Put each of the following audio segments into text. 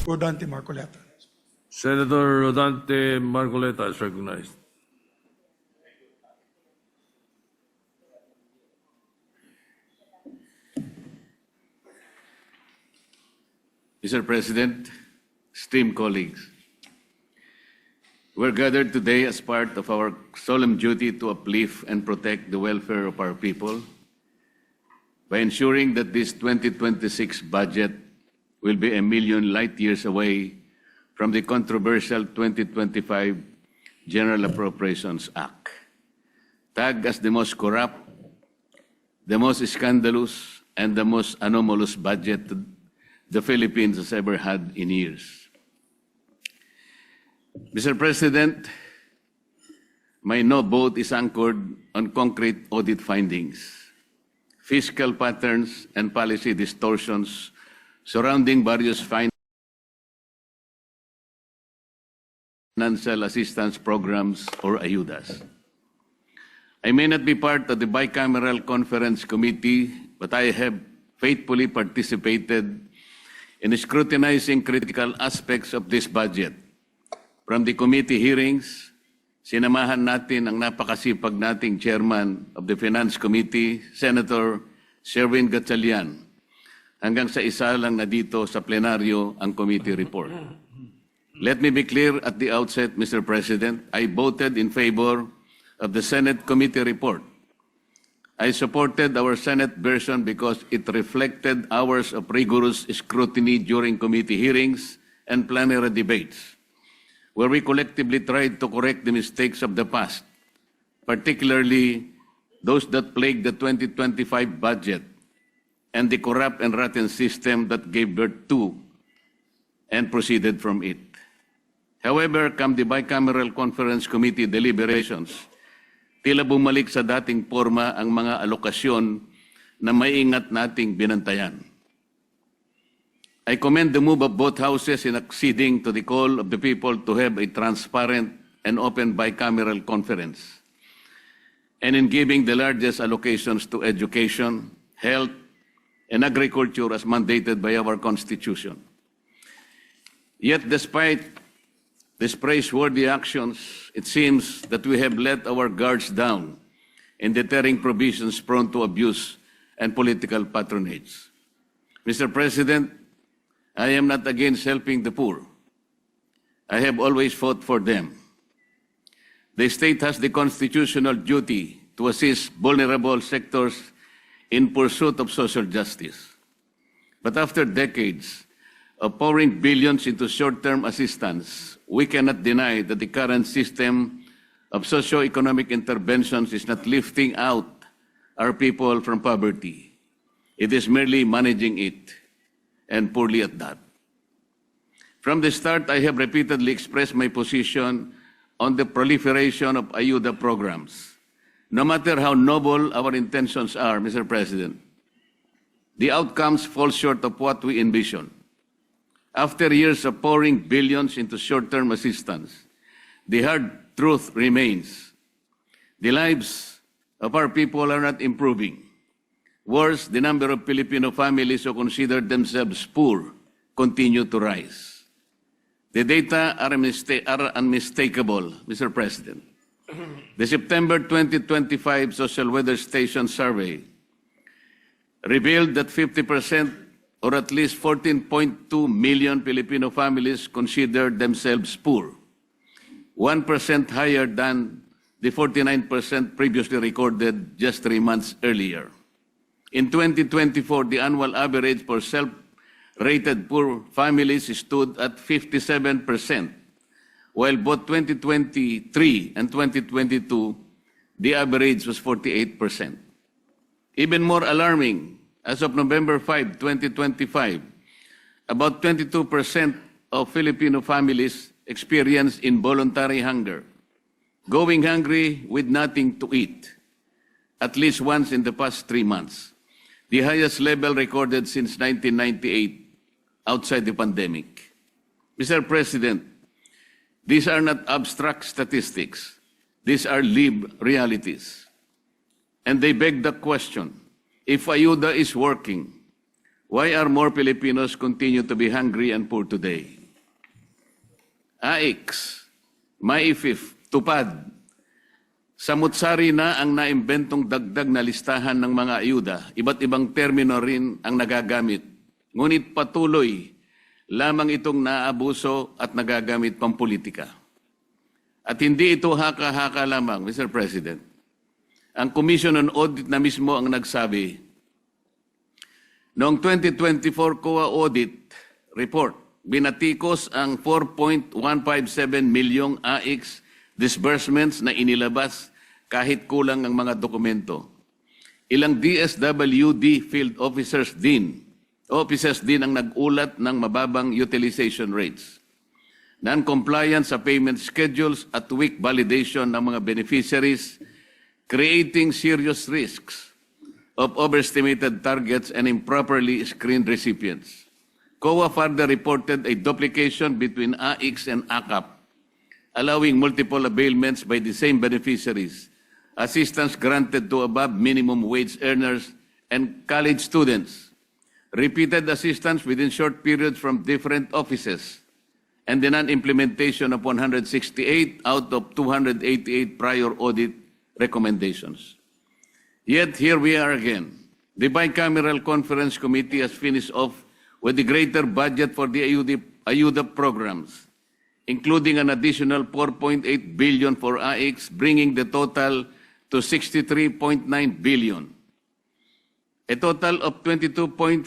Rodante Marcoleta. Senator Rodante Marcoleta is recognized. Mr. President, esteemed colleagues, we're gathered today as part of our solemn duty to uplift and protect the welfare of our people by ensuring that this 2026 budget will be a million light years away from the controversial 2025 General Appropriations Act, tagged as the most corrupt, the most scandalous, and the most anomalous budget the Philippines has ever had in years. Mr. President, my no vote is anchored on concrete audit findings, fiscal patterns, and policy distortions surrounding various financial assistance programs or ayudas. I may not be part of the bicameral conference committee, but I have faithfully participated in scrutinizing critical aspects of this budget. From the committee hearings, sinamahan natin ang napakasipag nating chairman of the Finance Committee, Senator Sherwin Gatchalian, hanggang sa isa lang na dito sa plenaryo ang committee report. Let me be clear at the outset, Mr. President, I voted in favor of the Senate committee report. I supported our Senate version because it reflected hours of rigorous scrutiny during committee hearings and plenary debates, where we collectively tried to correct the mistakes of the past, particularly those that plagued the 2025 budget and the corrupt and rotten system that gave birth to and proceeded from it. However, come the bicameral conference committee deliberations, tila bumalik sa dating forma ang mga alokasyon na maingat nating binantayan. I commend the move of both houses in acceding to the call of the people to have a transparent and open bicameral conference, and in giving the largest allocations to education, health, and agriculture as mandated by our Constitution. Yet, despite these praiseworthy actions, it seems that we have let our guards down in deterring provisions prone to abuse and political patronage. Mr. President, I am not against helping the poor. I have always fought for them. The state has the constitutional duty to assist vulnerable sectors in pursuit of social justice. But after decades of pouring billions into short-term assistance, we cannot deny that the current system of socio-economic interventions is not lifting out our people from poverty. It is merely managing it, and poorly at that. From the start, I have repeatedly expressed my position on the proliferation of ayuda programs. No matter how noble our intentions are, Mr. President, the outcomes fall short of what we envision. After years of pouring billions into short-term assistance, the hard truth remains. The lives of our people are not improving. Worse, the number of Filipino families who consider themselves poor continue to rise. The data are unmistakable, Mr. President. The September 2025 Social Weather Station survey revealed that 50% or at least 14.2 million Filipino families consider themselves poor, 1% higher than the 49% previously recorded just 3 months earlier. In 2024, the annual average for self-rated poor families stood at 57%, while both 2023 and 2022, the average was 48%. Even more alarming, as of November 5, 2025, about 22% of Filipino families experience involuntary hunger, going hungry with nothing to eat, at least once in the past 3 months, the highest level recorded since 1998 outside the pandemic. Mr. President, these are not abstract statistics. These are lived realities. And they beg the question, if ayuda is working, Why are more Filipinos continue to be hungry and poor today? AIX, MAIFIF, tupad. Samut-sari na ang naimbentong dagdag na listahan ng mga ayuda. Iba't ibang termino rin ang nagagamit. Ngunit patuloy lamang itong naaabuso at nagagamit pampolitika. At hindi ito haka-haka lamang, Mr. President. Ang Commission on Audit na mismo ang nagsabi, noong 2024 COA Audit Report, binatikos ang 4.157 milyong AIX disbursements na inilabas kahit kulang ang mga dokumento. Ilang DSWD field officers din ang nag-ulat ng mababang utilization rates, non-compliance sa payment schedules at weak validation ng mga beneficiaries, creating serious risks of overestimated targets and improperly screened recipients. COA further reported a duplication between AIX and ACAP, allowing multiple availments by the same beneficiaries, assistance granted to above minimum wage earners and college students, repeated assistance within short periods from different offices, and the non-implementation of 168 out of 288 prior audit recommendations. Yet here we are again. The Bicameral Conference Committee has finished off with the greater budget for the ayuda programs, including an additional 4.8 billion for AIX, bringing the total to 63.9 billion. A total of 22.44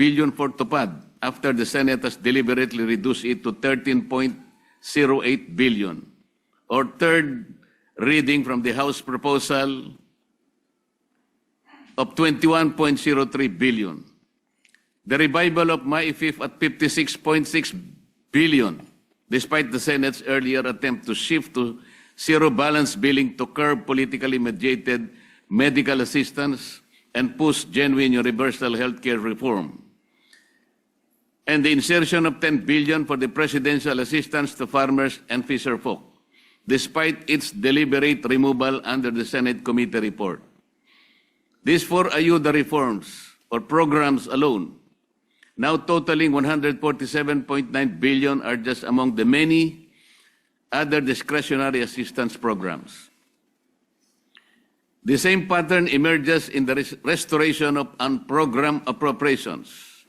billion for TUPAD, after the Senate has deliberately reduced it to 13.08 billion, or third reading from the House proposal of 21.03 billion. The revival of MAIFIF at 56.6 billion, despite the Senate's earlier attempt to shift to zero balance billing to curb politically mediated medical assistance and push genuine universal healthcare reform. And the insertion of 10 billion for the presidential assistance to farmers and fisherfolk, despite its deliberate removal under the Senate committee report. These four ayuda reforms or programs alone, now totaling 147.9 billion, are just among the many other discretionary assistance programs. The same pattern emerges in the restoration of unprogrammed appropriations.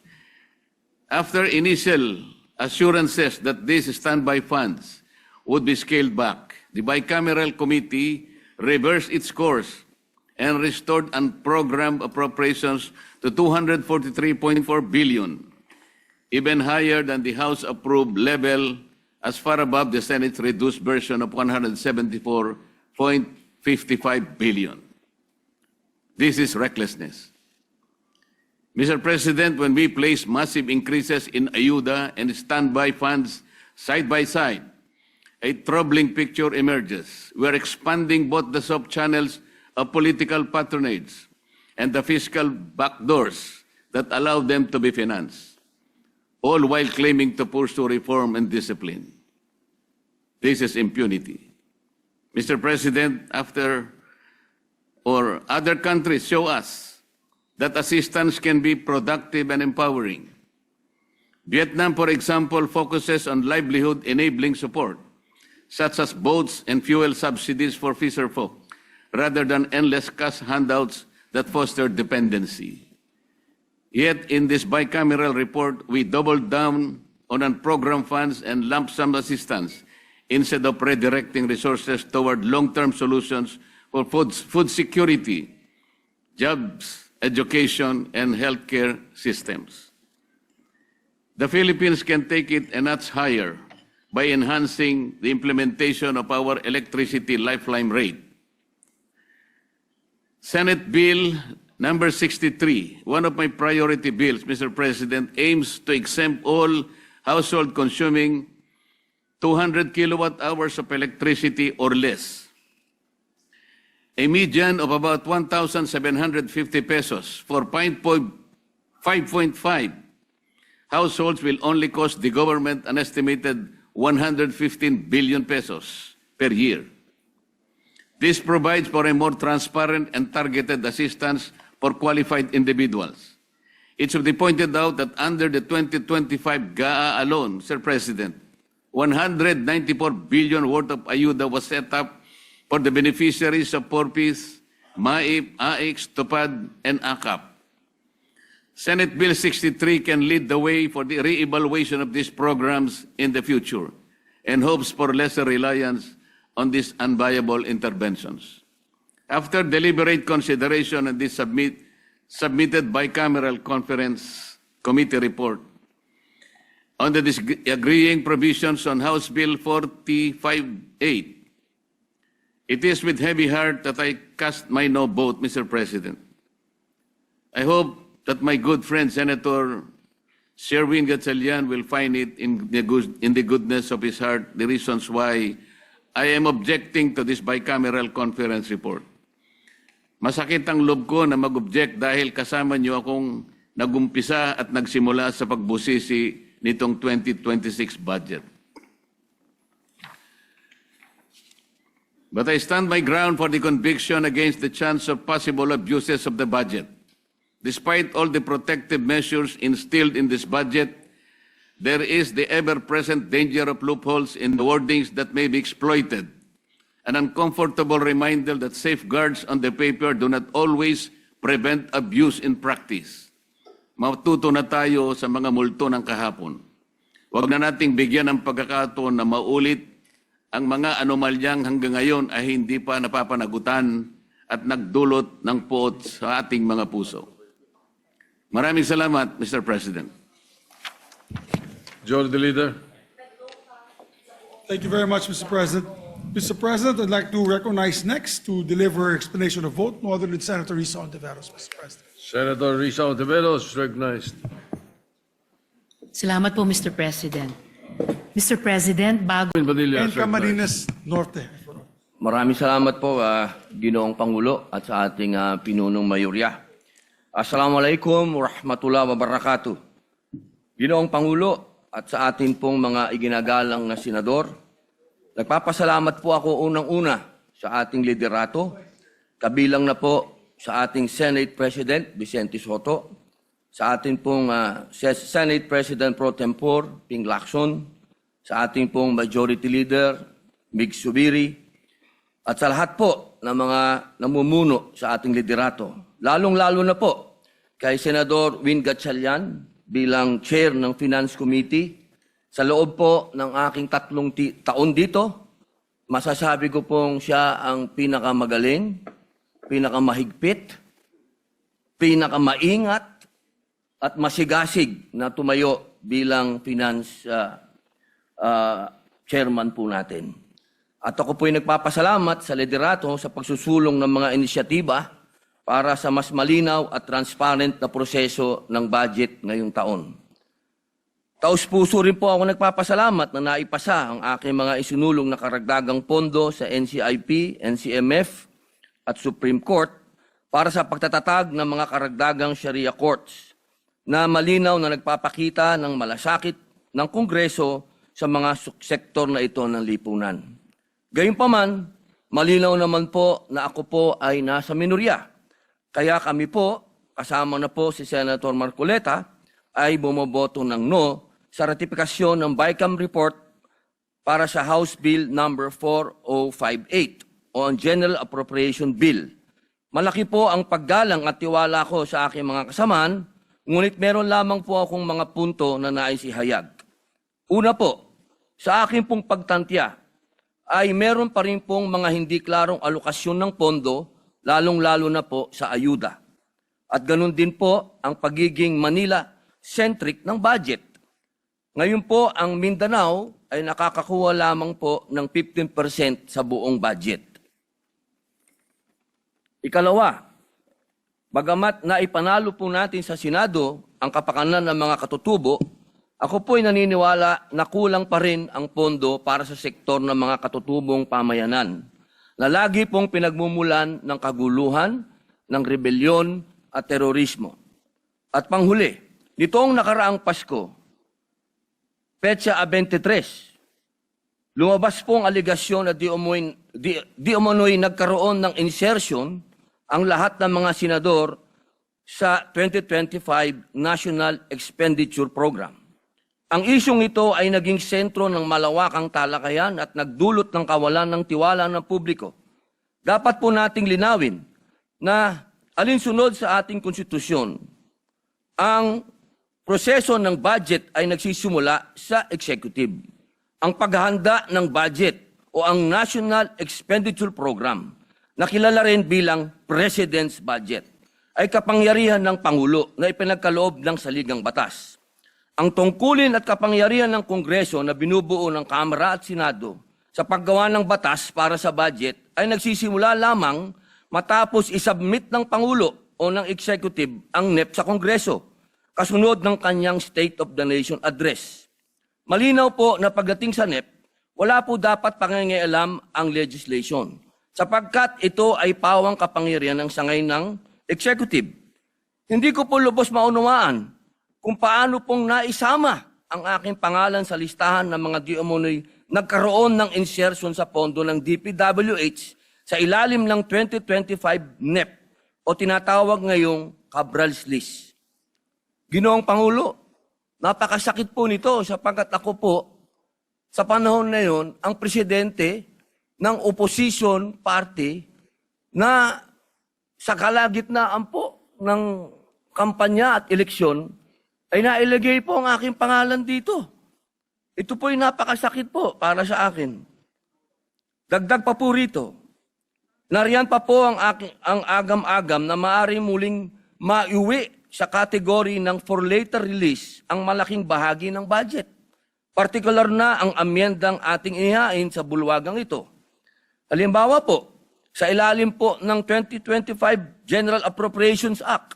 After initial assurances that these standby funds would be scaled back, the Bicameral Committee reversed its course and restored unprogrammed appropriations to 243.4 billion, even higher than the House-approved level, as far above the Senate's reduced version of 174.55 billion. This is recklessness. Mr. President, when we place massive increases in ayuda and standby funds side by side, a troubling picture emerges. We are expanding both the soft channels of political patronage and the fiscal backdoors that allow them to be financed, all while claiming to pursue reform and discipline. This is impunity. Mr. President, other countries show us that assistance can be productive and empowering. Vietnam, for example, focuses on livelihood-enabling support, such as boats and fuel subsidies for fisherfolk, rather than endless cash handouts that foster dependency. Yet in this bicameral report, we doubled down on unprogrammed funds and lump sum assistance instead of redirecting resources toward long-term solutions for food security, jobs, education, and healthcare systems. The Philippines can take it a notch higher by enhancing the implementation of our electricity lifeline rate. Senate Bill number 63, one of my priority bills, Mr. President, aims to exempt all households consuming 200 kilowatt hours of electricity or less. A median of about 1,750 pesos for 5.5 households will only cost the government an estimated 115 billion pesos per year. This provides for a more transparent and targeted assistance for qualified individuals. It should be pointed out that under the 2025 GAA alone, Mr. President, 194 billion worth of ayuda was set up for the beneficiaries of PORPIS, MAIP, AIX, TUPAD, and AKAP. Senate Bill 63 can lead the way for the re-evaluation of these programs in the future and hopes for lesser reliance on these unviable interventions. After deliberate consideration of this submitted bicameral conference committee report on the disagreeing provisions on House Bill 458, it is with heavy heart that I cast my no vote, Mr. President. I hope that my good friend Senator Sherwin Gatchalian will find it in the goodness of his heart the reasons why I am objecting to this bicameral conference report. Masakit ang loob ko na mag-object dahil kasama niyo akong nagumpisa at nagsimula sa pagbusisi nitong 2026 budget. But I stand my ground for the conviction against the chance of possible abuses of the budget. Despite all the protective measures instilled in this budget, there is the ever-present danger of loopholes in the wordings that may be exploited. An uncomfortable reminder that safeguards on the paper do not always prevent abuse in practice. Matuto na tayo sa mga multo ng kahapon. Huwag na nating bigyan ng pagkakataon na maulit ang mga anomalyang hanggang ngayon ay hindi pa napapanagutan at nagdulot ng puot sa ating mga puso. Maraming salamat, Mr. President. Joel, the leader. Thank you very much, Mr. President. Mr. President, I'd like to recognize next to deliver explanation of vote, no other than Senator Risa Ontiveros, Mr. President. Senator Risa Ontiveros is recognized. Salamat po, Mr. President. Mr. President, bago Padilla And is recognized. Camarines Norte. Maraming salamat po, Ginoong Pangulo at sa ating pinunong mayorya. Assalamualaikum warahmatullahi wabarakatuh. Ginoong Pangulo at sa ating pong mga iginagalang na senador, nagpapasalamat po ako unang-una sa ating liderato, kabilang na po sa ating Senate President Vicente Soto, sa ating pong Senate President Pro Tempore Ping Lacson, sa ating pong Majority Leader Mig Subiri, at sa lahat po ng mga namumuno sa ating liderato. Lalong-lalo na po kay Senador Win Gatchalian bilang Chair ng Finance Committee. Sa loob po ng aking 3 taon dito, masasabi ko pong siya ang pinakamagaling, pinakamahigpit, pinakamaingat, at masigasig na tumayo bilang finance chairman po natin. At ako po'y nagpapasalamat sa liderato sa pagsusulong ng mga inisyatiba para sa mas malinaw at transparent na proseso ng budget ngayong taon. Taus-puso rin po ako nagpapasalamat na naipasa ang aking mga isinulong na karagdagang pondo sa NCIP, NCMF at Supreme Court para sa pagtatatag ng mga karagdagang Sharia courts na malinaw na nagpapakita ng malasakit ng Kongreso sa mga sektor na ito ng lipunan. Gayunpaman, malinaw naman po na ako po ay nasa minorya. Kaya kami po, kasama na po si Senator Marcoleta, ay bumoboto ng no sa ratifikasyon ng BICAM report para sa House Bill number 4058 o ang General Appropriation Bill. Malaki po ang paggalang at tiwala ko sa aking mga kasamaan, ngunit meron lamang po akong mga punto na nais ihayag. Una po, sa aking pong pagtantya, ay meron pa rin pong mga hindi klarong alokasyon ng pondo, lalong-lalo na po sa ayuda. At ganun din po ang pagiging Manila-centric ng budget. Ngayon po, ang Mindanao ay nakakakuha lamang po ng 15% sa buong budget. Ikalawa, bagamat naipanalo po natin sa Senado ang kapakanan ng mga katutubo, ako po'y naniniwala na kulang pa rin ang pondo para sa sektor ng mga katutubong pamayanan na lagi pong pinagmumulan ng kaguluhan, ng rebelyon at terorismo. At panghuli, nitong nakaraang Pasko, Petsa 23, lumabas po ang aligasyon na di umano'y nagkaroon ng insertion ang lahat ng mga senador sa 2025 National Expenditure Program. Ang isyong ito ay naging sentro ng malawakang talakayan at nagdulot ng kawalan ng tiwala ng publiko. Dapat po nating linawin na alinsunod sa ating konstitusyon, ang proseso ng budget ay nagsisimula sa executive. Ang paghahanda ng budget o ang National Expenditure Program, na kilala rin bilang President's Budget, ay kapangyarihan ng Pangulo na ipinagkaloob ng saligang batas. Ang tungkulin at kapangyarihan ng Kongreso na binubuo ng Kamara at Senado sa paggawa ng batas para sa budget ay nagsisimula lamang matapos isubmit ng Pangulo o ng Executive ang NEP sa Kongreso, kasunod ng kanyang State of the Nation Address. Malinaw po na pagdating sa NEP, wala po dapat pangingialam ang legislation, sapagkat ito ay pawang kapangyarihan ng sangay ng Executive. Hindi ko po lubos maunawaan kung paano pong naisama ang aking pangalan sa listahan ng mga di-umunoy nagkaroon ng insertion sa pondo ng DPWH sa ilalim ng 2025 NEP o tinatawag ngayong Cabral's List. Ginoong Pangulo, napakasakit po nito sapagkat ako po sa panahon na yon ang presidente ng opposition party na sa kalagitnaan po ng kampanya at eleksyon ay nailagay po ang aking pangalan dito. Ito po ay napakasakit po para sa akin. Dagdag pa po rito, nariyan pa po ang agam-agam na maaari muling maiuwi sa kategory ng for later release ang malaking bahagi ng budget. Partikular na ang amyendang ating inihain sa bulwagang ito. Halimbawa po, sa ilalim po ng 2025 General Appropriations Act,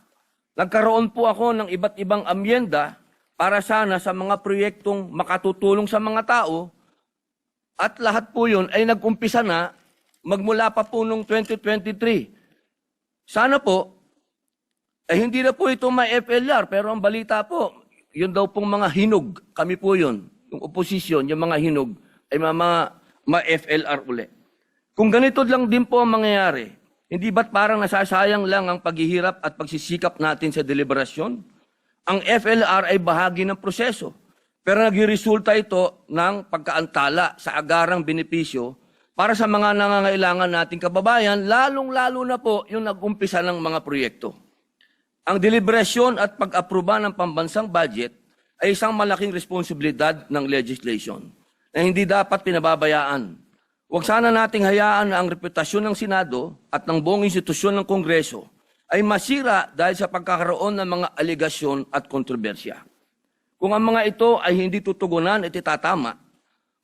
nagkaroon po ako ng iba't ibang amyenda para sana sa mga proyektong makatutulong sa mga tao at lahat po yun ay nag-umpisa na magmula pa po noong 2023. Sana po, ay hindi na po ito may FLR pero ang balita po, yun daw pong mga hinog, kami po yun, yung oposisyon, yung mga hinog ay mga FLR uli. Kung ganito lang din po ang mangyayari, hindi ba't parang nasasayang lang ang paghihirap at pagsisikap natin sa deliberasyon? Ang FLR ay bahagi ng proseso, pero nagresulta ito ng pagkaantala sa agarang benepisyo para sa mga nangangailangan nating kababayan, lalong-lalo na po yung nag-umpisa ng mga proyekto. Ang deliberasyon at pag-aproba ng pambansang budget ay isang malaking responsibilidad ng legislation na hindi dapat pinababayaan. Huwag sana nating hayaan na ang reputasyon ng Senado at ng buong institusyon ng Kongreso ay masira dahil sa pagkakaroon ng mga aligasyon at kontrobersya. Kung ang mga ito ay hindi tutugunan at itatama,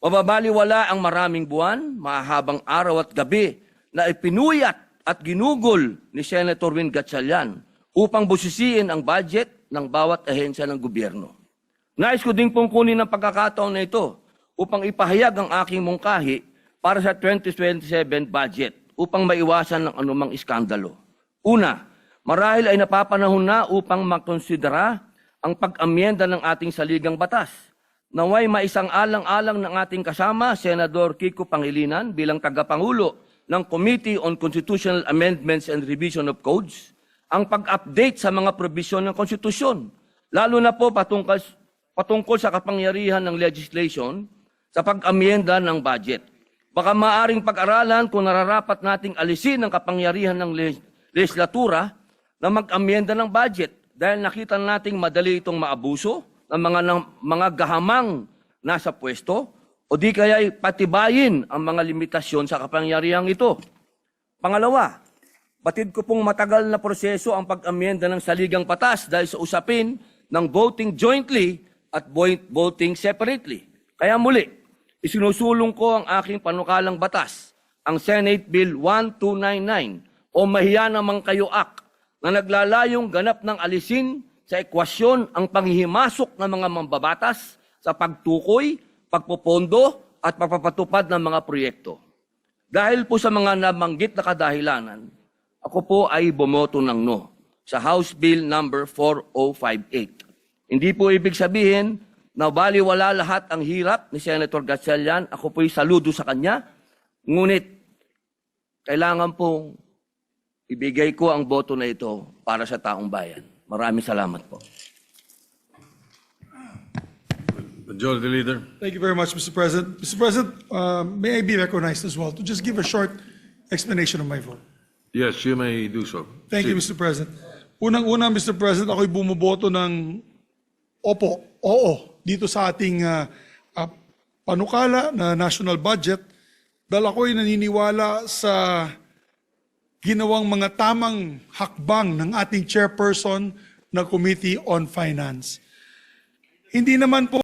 mababaliwala ang maraming buwan, mahahabang araw at gabi na ipinuyat at ginugol ni Senator Win Gatchalian upang busisiin ang budget ng bawat ahensya ng gobyerno. Nais ko din pong kunin ang pagkakataon na ito upang ipahayag ang aking mungkahi para sa 2027 budget upang maiwasan ng anumang iskandalo. Una, marahil ay napapanahon na upang makonsidera ang pag-amyenda ng ating saligang batas. Naway maisang alang-alang ng ating kasama, Senador Kiko Pangilinan bilang tagapangulo ng Committee on Constitutional Amendments and Revision of Codes, ang pag-update sa mga probisyon ng konstitusyon, lalo na po patungkol sa kapangyarihan ng legislation sa pag-amyenda ng budget. Baka maaring pag-aralan kung nararapat nating alisin ang kapangyarihan ng legislatura na mag-amyenda ng budget dahil nakita nating madali itong maabuso ng mga gahamang nasa pwesto o di kaya patibayin ang mga limitasyon sa kapangyarihang ito. Pangalawa, batid ko pong matagal na proseso ang pag-amyenda ng saligang batas dahil sa usapin ng voting jointly at voting separately. Kaya muli, isinusulong ko ang aking panukalang batas, ang Senate Bill 1299 o Mahiya Naman Kayo Act na naglalayong ganap ng alisin sa ekwasyon ang panghihimasok ng mga mambabatas sa pagtukoy, pagpopondo at pagpapatupad ng mga proyekto. Dahil po sa mga nabanggit na kadahilanan, ako po ay bumoto ng no sa House Bill number 4058. Hindi po ibig sabihin na baliwala lahat ang hirap ni Senator Gatchalian. Ako po'y saludo sa kanya. Ngunit, kailangan pong ibigay ko ang boto na ito para sa taong bayan. Maraming salamat po. Majority Leader. Thank you very much, Mr. President. Mr. President, may I be recognized as well to just give a short explanation of my vote? Yes, you may do so. Thank you, Mr. President. Unang-una, Mr. President, ako'y bumoboto ng oo, dito sa ating panukala na national budget dahil ako'y naniniwala sa ginawang mga tamang hakbang ng ating chairperson ng Committee on Finance. Hindi naman po